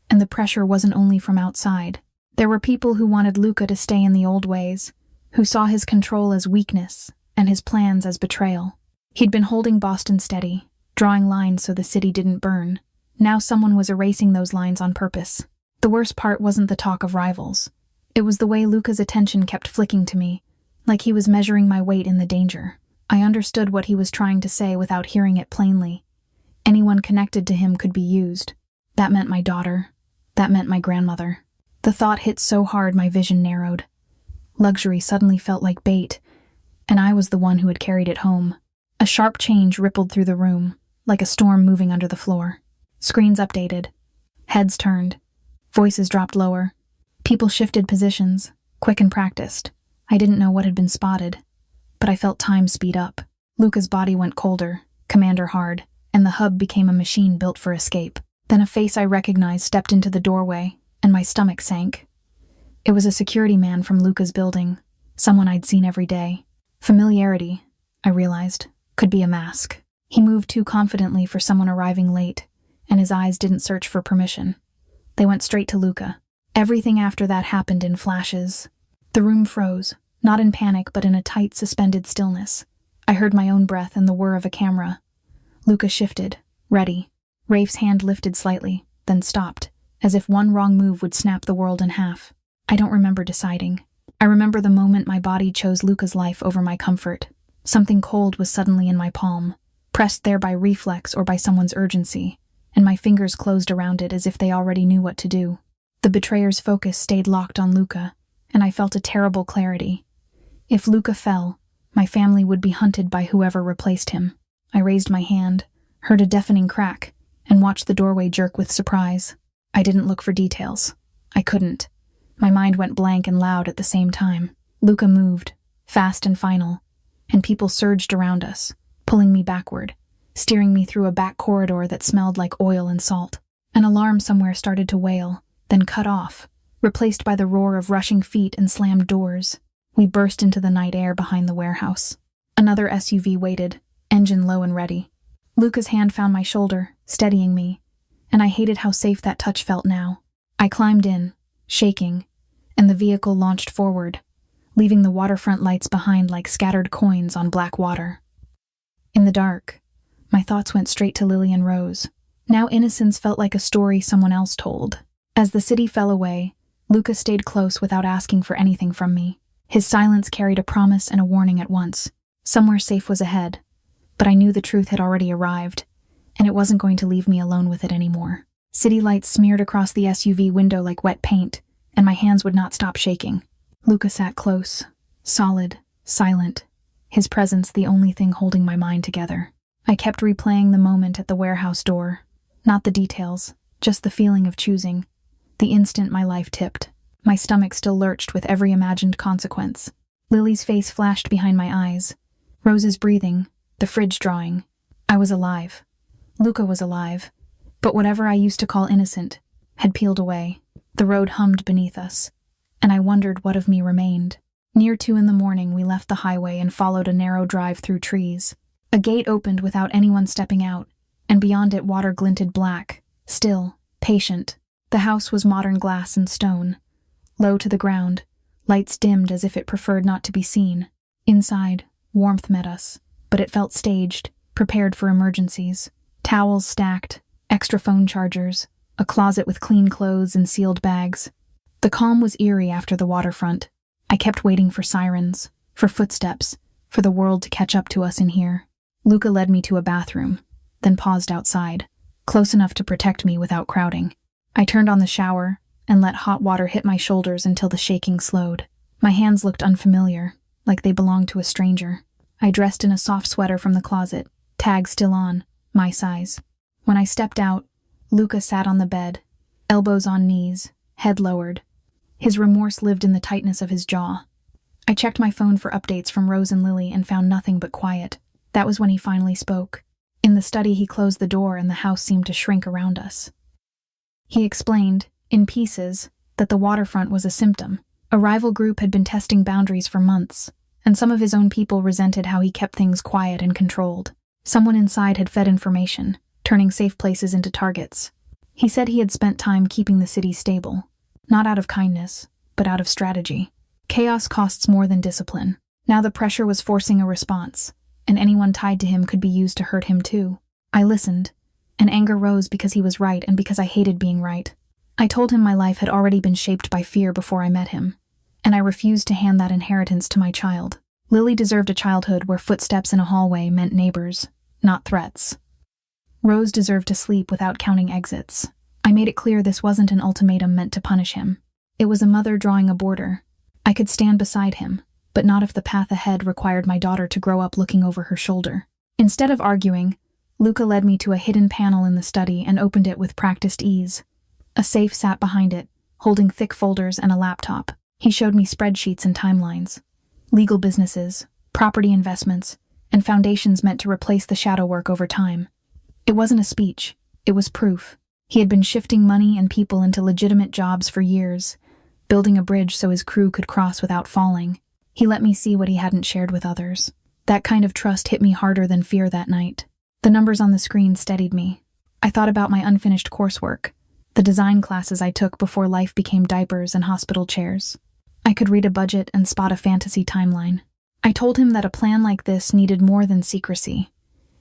Speaker 1: and the pressure wasn't only from outside. There were people who wanted Luca to stay in the old ways, who saw his control as weakness and his plans as betrayal. He'd been holding Boston steady, drawing lines so the city didn't burn. Now someone was erasing those lines on purpose. The worst part wasn't the talk of rivals. It was the way Luca's attention kept flicking to me, like he was measuring my weight in the danger. I understood what he was trying to say without hearing it plainly. Anyone connected to him could be used. That meant my daughter. That meant my grandmother. The thought hit so hard my vision narrowed. Luxury suddenly felt like bait, and I was the one who had carried it home. A sharp change rippled through the room, like a storm moving under the floor. Screens updated. Heads turned. Voices dropped lower. People shifted positions, quick and practiced. I didn't know what had been spotted, but I felt time speed up. Luca's body went colder, commander hard, and the hub became a machine built for escape. Then a face I recognized stepped into the doorway, and my stomach sank. It was a security man from Luca's building, someone I'd seen every day. Familiarity, I realized, could be a mask. He moved too confidently for someone arriving late, and his eyes didn't search for permission. They went straight to Luca. Everything after that happened in flashes. The room froze, not in panic but in a tight, suspended stillness. I heard my own breath and the whir of a camera. Luca shifted, ready. Rafe's hand lifted slightly, then stopped, as if one wrong move would snap the world in half. I don't remember deciding. I remember the moment my body chose Luca's life over my comfort. Something cold was suddenly in my palm, pressed there by reflex or by someone's urgency, and my fingers closed around it as if they already knew what to do. The betrayer's focus stayed locked on Luca, and I felt a terrible clarity. If Luca fell, my family would be hunted by whoever replaced him. I raised my hand, heard a deafening crack, and watched the doorway jerk with surprise. I didn't look for details. I couldn't. My mind went blank and loud at the same time. Luca moved, fast and final, and people surged around us, pulling me backward, steering me through a back corridor that smelled like oil and salt. An alarm somewhere started to wail, then cut off, replaced by the roar of rushing feet and slammed doors. We burst into the night air behind the warehouse. Another SUV waited, engine low and ready. Luca's hand found my shoulder, steadying me, and I hated how safe that touch felt now. I climbed in, shaking, and the vehicle launched forward, leaving the waterfront lights behind like scattered coins on black water. In the dark, my thoughts went straight to Lily and Rose. Now innocence felt like a story someone else told. As the city fell away, Luca stayed close without asking for anything from me. His silence carried a promise and a warning at once. Somewhere safe was ahead, but I knew the truth had already arrived, and it wasn't going to leave me alone with it anymore. City lights smeared across the SUV window like wet paint, and my hands would not stop shaking. Luca sat close, solid, silent, his presence the only thing holding my mind together. I kept replaying the moment at the warehouse door. Not the details, just the feeling of choosing. The instant my life tipped. My stomach still lurched with every imagined consequence. Lily's face flashed behind my eyes. Rose's breathing, the fridge drawing. I was alive. Luca was alive. But whatever I used to call innocent had peeled away. The road hummed beneath us, and I wondered what of me remained. Near 2 a.m, we left the highway and followed a narrow drive through trees. A gate opened without anyone stepping out, and beyond it water glinted black, still, patient. The house was modern glass and stone. Low to the ground, lights dimmed as if it preferred not to be seen. Inside, warmth met us, but it felt staged, prepared for emergencies. Towels stacked, extra phone chargers, a closet with clean clothes and sealed bags. The calm was eerie after the waterfront. I kept waiting for sirens, for footsteps, for the world to catch up to us in here. Luca led me to a bathroom, then paused outside, close enough to protect me without crowding. I turned on the shower and let hot water hit my shoulders until the shaking slowed. My hands looked unfamiliar, like they belonged to a stranger. I dressed in a soft sweater from the closet, tag still on, my size. When I stepped out, Luca sat on the bed, elbows on knees, head lowered. His remorse lived in the tightness of his jaw. I checked my phone for updates from Rose and Lily and found nothing but quiet. That was when he finally spoke. In the study, he closed the door and the house seemed to shrink around us. He explained, in pieces, that the waterfront was a symptom. A rival group had been testing boundaries for months, and some of his own people resented how he kept things quiet and controlled. Someone inside had fed information, turning safe places into targets. He said he had spent time keeping the city stable, not out of kindness, but out of strategy. Chaos costs more than discipline. Now the pressure was forcing a response, and anyone tied to him could be used to hurt him too. I listened, and anger rose because he was right and because I hated being right. I told him my life had already been shaped by fear before I met him, and I refused to hand that inheritance to my child. Lily deserved a childhood where footsteps in a hallway meant neighbors, not threats. Rose deserved to sleep without counting exits. I made it clear this wasn't an ultimatum meant to punish him. It was a mother drawing a border. I could stand beside him, but not if the path ahead required my daughter to grow up looking over her shoulder. Instead of arguing, Luca led me to a hidden panel in the study and opened it with practiced ease. A safe sat behind it, holding thick folders and a laptop. He showed me spreadsheets and timelines. Legal businesses, property investments, and foundations meant to replace the shadow work over time. It wasn't a speech, it was proof. He had been shifting money and people into legitimate jobs for years, building a bridge so his crew could cross without falling. He let me see what he hadn't shared with others. That kind of trust hit me harder than fear that night. The numbers on the screen steadied me. I thought about my unfinished coursework, the design classes I took before life became diapers and hospital chairs. I could read a budget and spot a fantasy timeline. I told him that a plan like this needed more than secrecy.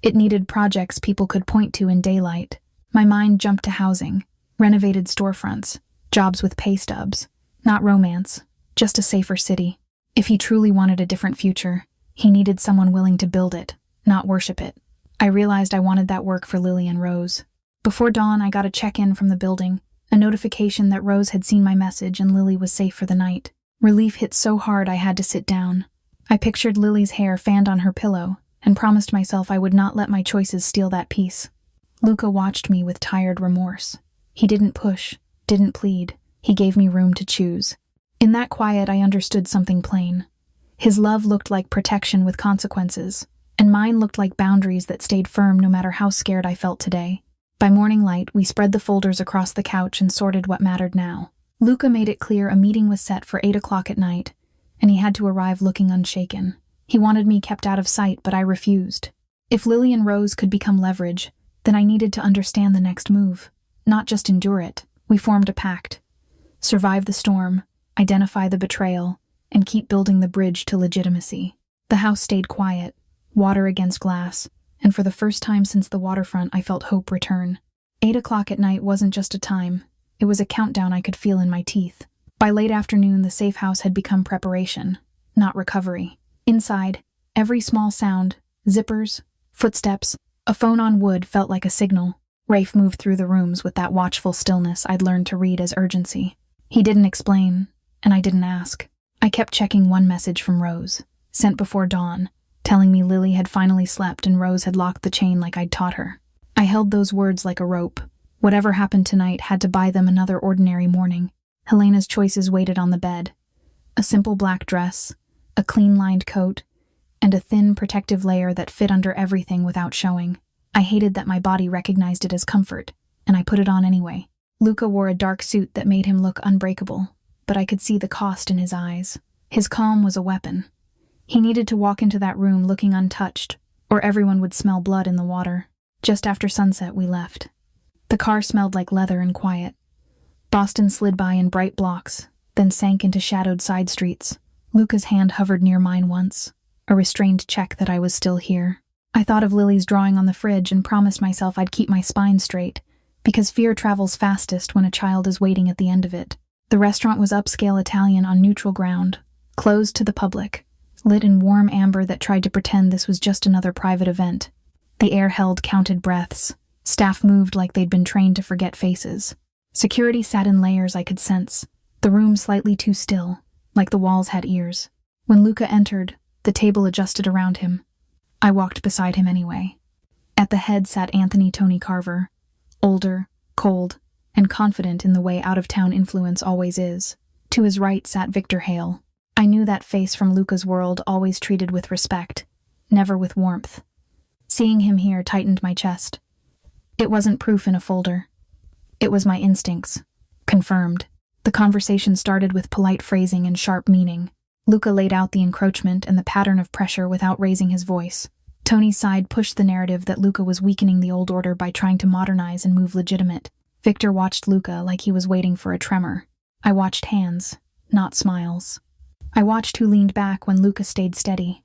Speaker 1: It needed projects people could point to in daylight. My mind jumped to housing, renovated storefronts, jobs with pay stubs. Not romance, just a safer city. If he truly wanted a different future, he needed someone willing to build it, not worship it. I realized I wanted that work for Lily and Rose. Before dawn, I got a check-in from the building, a notification that Rose had seen my message and Lily was safe for the night. Relief hit so hard I had to sit down. I pictured Lily's hair fanned on her pillow and promised myself I would not let my choices steal that peace. Luca watched me with tired remorse. He didn't push, didn't plead. He gave me room to choose. In that quiet, I understood something plain. His love looked like protection with consequences, and mine looked like boundaries that stayed firm no matter how scared I felt today. By morning light, we spread the folders across the couch and sorted what mattered now. Luca made it clear a meeting was set for 8 o'clock at night, and he had to arrive looking unshaken. He wanted me kept out of sight, but I refused. If Lily and Rose could become leverage, then I needed to understand the next move, not just endure it. We formed a pact. Survive the storm, identify the betrayal, and keep building the bridge to legitimacy. The house stayed quiet, water against glass, and for the first time since the waterfront I felt hope return. 8 o'clock at night wasn't just a time, it was a countdown I could feel in my teeth. By late afternoon, the safe house had become preparation, not recovery. Inside, every small sound, zippers, footsteps, a phone on wood felt like a signal. Rafe moved through the rooms with that watchful stillness I'd learned to read as urgency. He didn't explain, and I didn't ask. I kept checking one message from Rose, sent before dawn, telling me Lily had finally slept and Rose had locked the chain like I'd taught her. I held those words like a rope. Whatever happened tonight had to buy them another ordinary morning. Helena's choices waited on the bed. A simple black dress, a clean-lined coat, and a thin protective layer that fit under everything without showing. I hated that my body recognized it as comfort, and I put it on anyway. Luca wore a dark suit that made him look unbreakable, but I could see the cost in his eyes. His calm was a weapon. He needed to walk into that room looking untouched, or everyone would smell blood in the water. Just after sunset, we left. The car smelled like leather and quiet. Boston slid by in bright blocks, then sank into shadowed side streets. Luca's hand hovered near mine once, a restrained check that I was still here. I thought of Lily's drawing on the fridge and promised myself I'd keep my spine straight, because fear travels fastest when a child is waiting at the end of it. The restaurant was upscale Italian on neutral ground, closed to the public, lit in warm amber that tried to pretend this was just another private event. The air held counted breaths. Staff moved like they'd been trained to forget faces. Security sat in layers I could sense, the room slightly too still, like the walls had ears. When Luca entered, the table adjusted around him. I walked beside him anyway. At the head sat Anthony Tony Carver, older, cold, and confident in the way out-of-town influence always is. To his right sat Victor Hale. I knew that face from Luca's world, always treated with respect, never with warmth. Seeing him here tightened my chest. It wasn't proof in a folder. It was my instincts. Confirmed. The conversation started with polite phrasing and sharp meaning. Luca laid out the encroachment and the pattern of pressure without raising his voice. Tony's side pushed the narrative that Luca was weakening the old order by trying to modernize and move legitimate. Victor watched Luca like he was waiting for a tremor. I watched hands, not smiles. I watched who leaned back when Luca stayed steady,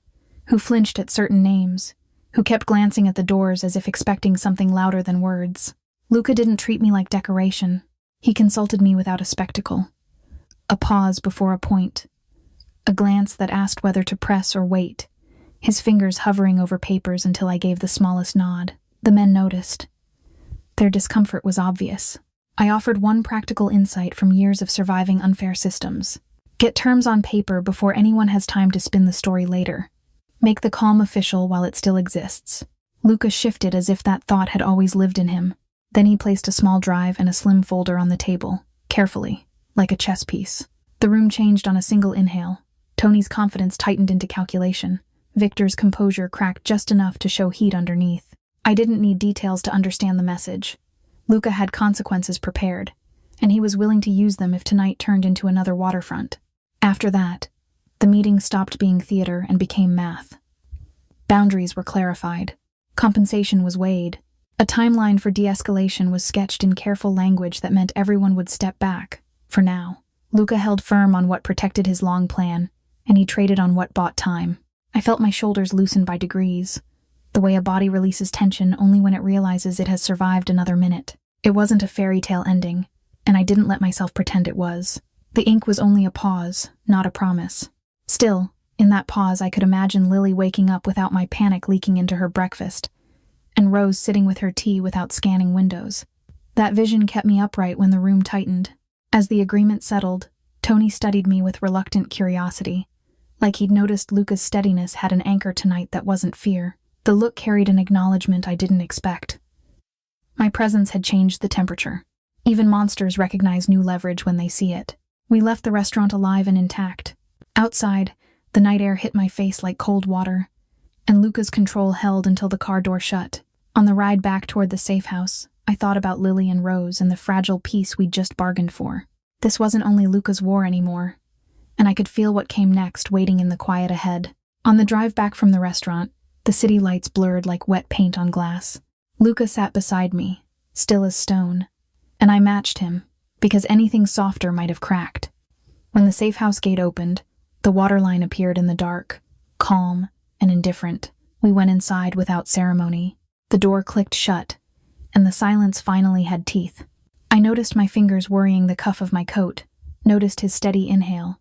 Speaker 1: who flinched at certain names, who kept glancing at the doors as if expecting something louder than words. Luca didn't treat me like decoration. He consulted me without a spectacle. A pause before a point. A glance that asked whether to press or wait, his fingers hovering over papers until I gave the smallest nod. The men noticed. Their discomfort was obvious. I offered one practical insight from years of surviving unfair systems. Get terms on paper before anyone has time to spin the story later. Make the calm official while it still exists. Luca shifted as if that thought had always lived in him. Then he placed a small drive and a slim folder on the table, carefully, like a chess piece. The room changed on a single inhale. Tony's confidence tightened into calculation. Victor's composure cracked just enough to show heat underneath. I didn't need details to understand the message. Luca had consequences prepared, and he was willing to use them if tonight turned into another waterfront. After that, the meeting stopped being theater and became math. Boundaries were clarified. Compensation was weighed. A timeline for de-escalation was sketched in careful language that meant everyone would step back, for now. Luca held firm on what protected his long plan, and he traded on what bought time. I felt my shoulders loosen by degrees, the way a body releases tension only when it realizes it has survived another minute. It wasn't a fairy tale ending, and I didn't let myself pretend it was. The ink was only a pause, not a promise. Still, in that pause I could imagine Lily waking up without my panic leaking into her breakfast, and Rose sitting with her tea without scanning windows. That vision kept me upright when the room tightened. As the agreement settled, Tony studied me with reluctant curiosity, like he'd noticed Luca's steadiness had an anchor tonight that wasn't fear. The look carried an acknowledgement I didn't expect. My presence had changed the temperature. Even monsters recognize new leverage when they see it. We left the restaurant alive and intact. Outside, the night air hit my face like cold water, and Luca's control held until the car door shut. On the ride back toward the safe house, I thought about Lily and Rose and the fragile peace we'd just bargained for. This wasn't only Luca's war anymore, and I could feel what came next waiting in the quiet ahead. On the drive back from the restaurant, the city lights blurred like wet paint on glass. Luca sat beside me, still as stone, and I matched him, because anything softer might have cracked. When the safe house gate opened, the waterline appeared in the dark, calm and indifferent. We went inside without ceremony. The door clicked shut, and the silence finally had teeth. I noticed my fingers worrying the cuff of my coat, noticed his steady inhale,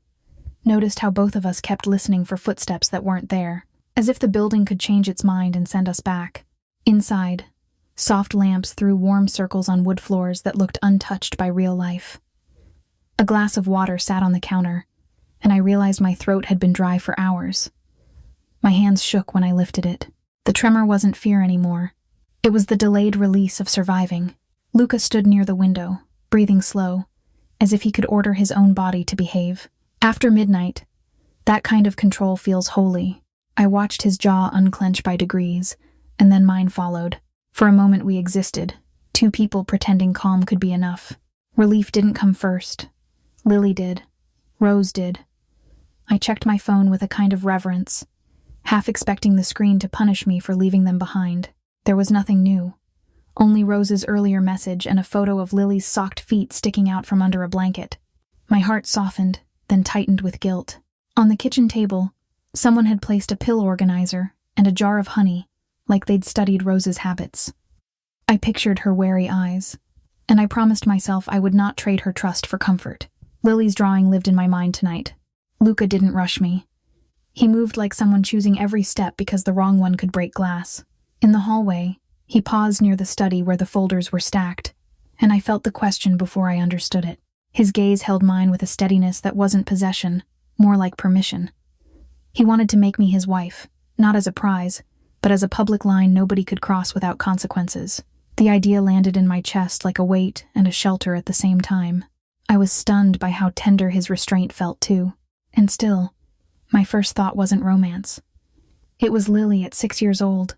Speaker 1: noticed how both of us kept listening for footsteps that weren't there, as if the building could change its mind and send us back. Inside, soft lamps threw warm circles on wood floors that looked untouched by real life. A glass of water sat on the counter, and I realized my throat had been dry for hours. My hands shook when I lifted it. The tremor wasn't fear anymore. It was the delayed release of surviving. Luca stood near the window, breathing slow, as if he could order his own body to behave. After midnight, that kind of control feels holy. I watched his jaw unclench by degrees, and then mine followed. For a moment we existed, two people pretending calm could be enough. Relief didn't come first. Lily did. Rose did. I checked my phone with a kind of reverence, half expecting the screen to punish me for leaving them behind. There was nothing new. Only Rose's earlier message and a photo of Lily's socked feet sticking out from under a blanket. My heart softened, then tightened with guilt. On the kitchen table, someone had placed a pill organizer and a jar of honey, like they'd studied Rose's habits. I pictured her wary eyes, and I promised myself I would not trade her trust for comfort. Lily's drawing lived in my mind tonight. Luca didn't rush me. He moved like someone choosing every step because the wrong one could break glass. In the hallway, he paused near the study where the folders were stacked, and I felt the question before I understood it. His gaze held mine with a steadiness that wasn't possession, more like permission. He wanted to make me his wife, not as a prize, but as a public line nobody could cross without consequences. The idea landed in my chest like a weight and a shelter at the same time. I was stunned by how tender his restraint felt too. And still, my first thought wasn't romance. It was Lily at 6 years old,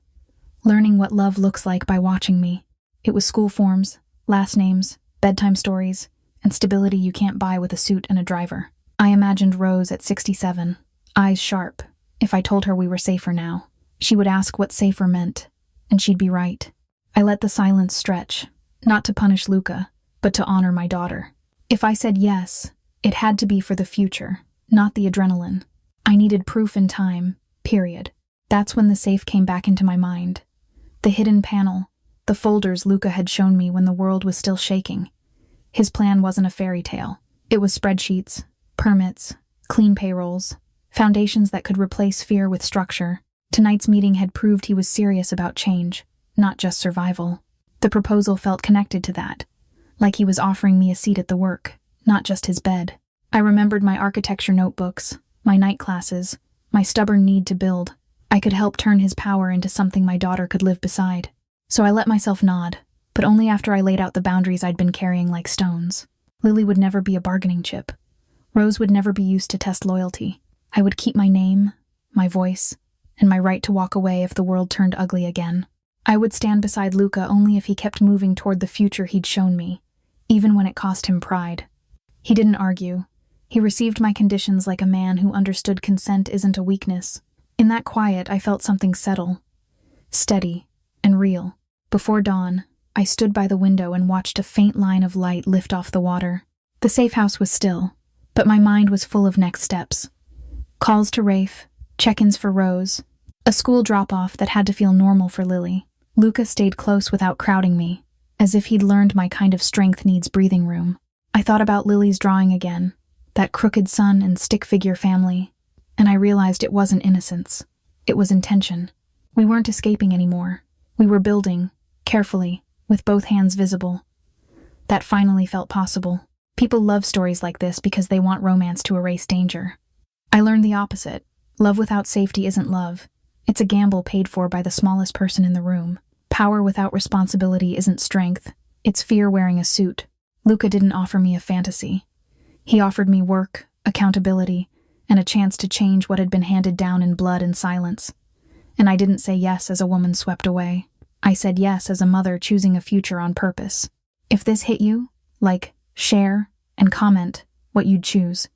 Speaker 1: learning what love looks like by watching me. It was school forms, last names, bedtime stories, and stability you can't buy with a suit and a driver. I imagined Rose at 67, eyes sharp. If I told her we were safer now, she would ask what safer meant, and she'd be right. I let the silence stretch, not to punish Luca, but to honor my daughter. If I said yes, it had to be for the future, not the adrenaline. I needed proof in time, period. That's when the safe came back into my mind. The hidden panel, the folders Luca had shown me when the world was still shaking. His plan wasn't a fairy tale. It was spreadsheets, permits, clean payrolls, foundations that could replace fear with structure. Tonight's meeting had proved he was serious about change, not just survival. The proposal felt connected to that, like he was offering me a seat at the work, not just his bed. I remembered my architecture notebooks, my night classes, my stubborn need to build. I could help turn his power into something my daughter could live beside. So I let myself nod, but only after I laid out the boundaries I'd been carrying like stones. Lily would never be a bargaining chip. Rose would never be used to test loyalty. I would keep my name, my voice, and my right to walk away if the world turned ugly again. I would stand beside Luca only if he kept moving toward the future he'd shown me, even when it cost him pride. He didn't argue. He received my conditions like a man who understood consent isn't a weakness. In that quiet, I felt something settle, steady, and real. Before dawn, I stood by the window and watched a faint line of light lift off the water. The safe house was still, but my mind was full of next steps. Calls to Rafe, check-ins for Rose, a school drop-off that had to feel normal for Lily. Luca stayed close without crowding me, as if he'd learned my kind of strength needs breathing room. I thought about Lily's drawing again, that crooked son and stick-figure family, and I realized it wasn't innocence. It was intention. We weren't escaping anymore. We were building, carefully, with both hands visible. That finally felt possible. People love stories like this because they want romance to erase danger. I learned the opposite. Love without safety isn't love. It's a gamble paid for by the smallest person in the room. Power without responsibility isn't strength. It's fear wearing a suit. Luca didn't offer me a fantasy. He offered me work, accountability, and a chance to change what had been handed down in blood and silence. And I didn't say yes as a woman swept away. I said yes as a mother choosing a future on purpose. If this hit you, like, share, and comment what you'd choose.